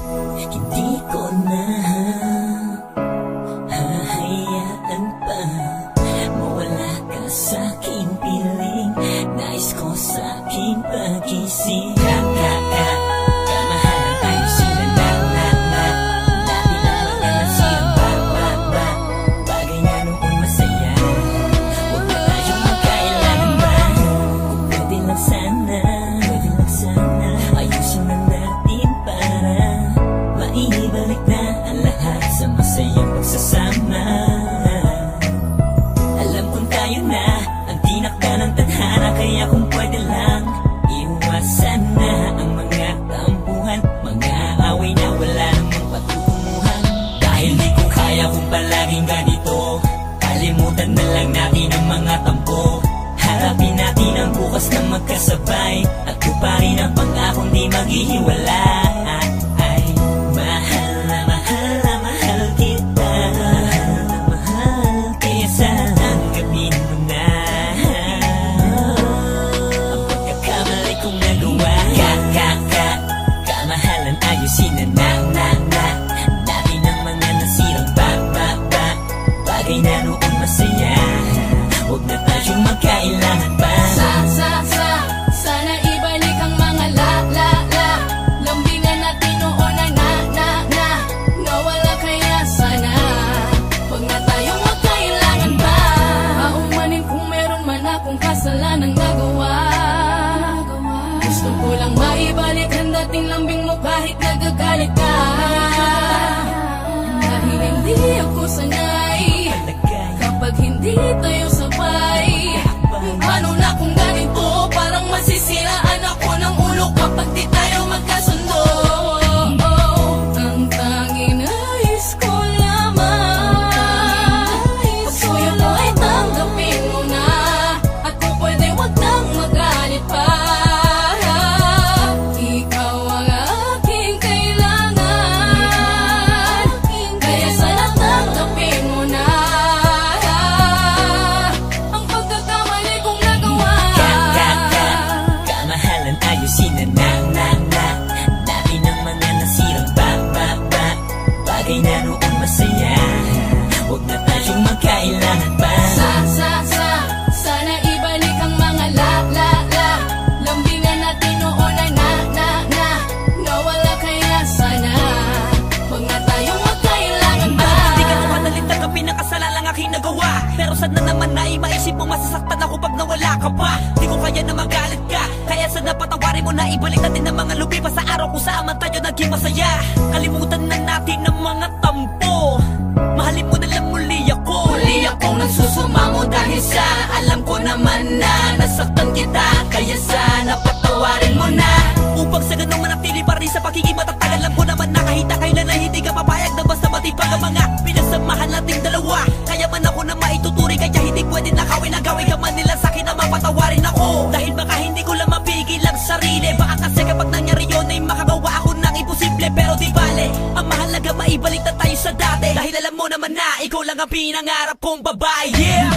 Hindi ko na hahayaan pa mawala ka sa'king piling. Nais ko sa'king pagising. Kamahalan tayo sila na dati lang mga nasirang bagay na noon masaya. Huwag na tayong magkailangan ba? Kung pwede lang sana ayusin na natin para maibalik na ang lahat sa masayang pagsasama. Alam kong tayo na ang tinakda ng tadhana, kaya kung pwede lang iwasan na ang mga tampuhan, mga away na wala namang patutunguhan. Dahil di ko kaya kung palaging ganito, kalimutan na lang natin ang mga tampo. Harapin natin ang bukas na magkasabay at tuparin ang pangakong di maghihiwalay. Mahal na mahal kita, kaya sana tanggapin mo na ang pagkakamali kong nagawa. Kamahalan ayusin na dati ng mga nasirang bagay na noon masaya. Huwag na tayong magkailangan pa. Sana ibalik ang mga lambingan natin noon ay nawala, kaya sana huwag na tayong magkailangan pa. Paumanin kung meron man akong kasalanang nagawa. Gusto ko lang maibalik ang dating lambing mo kahit nagagalit ka. Dahil hindi ako sanay kapag hindi tayo sabay. Paano na kung ganito? Parang masisiraan ako ng ulo kapag di tayo magkasundo. Ang tanging nais ko lamang, pagsuyo mo ay tanggapin mo na, at kung pwede wag nang magalit pa. Ikaw ang aking kailangan, kaya sana tanggapin mo na ang pagkakamali kong nagawa. Kamahalan ayusin na dati ng mga nasirang bagay na noon masaya. Huwag na tayong magkailangan pa. Sana ibalik ang mga lambingan natin noon ay nawala, kaya sana huwag na tayong magkailangan pa. Di ka naman nalit tanggapin ang kasalanan aking nagawa, pero sana naman na imaisip mo masasaktan ako pag nawala ka pa. Di ko kaya na magalit ka, kaya sana patawarin mo na ibalik natin ang mga lumipas sa araw kung saan man tayo naging masaya. Kalimutan na natin ang mga tampo, mahalin mo na lang muli ako. Muli akong nagsusumamo dahil sa alam ko naman na nasaktan kita, kaya sana patawarin mo na, upang sa ganong manatili pa rin sa pagiging matatag. Alam ko naman na kahit na kailan ay hindi ka papayag na basta matipag ang mga pinagsamahan nating dalawa. Kaya man ako na maituturing, kaya hindi pwede nakawin ang gawin ka man nila sa'kin na mapatawarin ako. Dahil baka hindi ko lang mapigil ang sarili, baka kasi kapag nangyari yun ay makagawa ako ng imposible. Pero di bale, ang mahalaga maibalik na tayo sa dati, dahil alam mo naman na ikaw lang ang pinangarap kong babae. Yeah!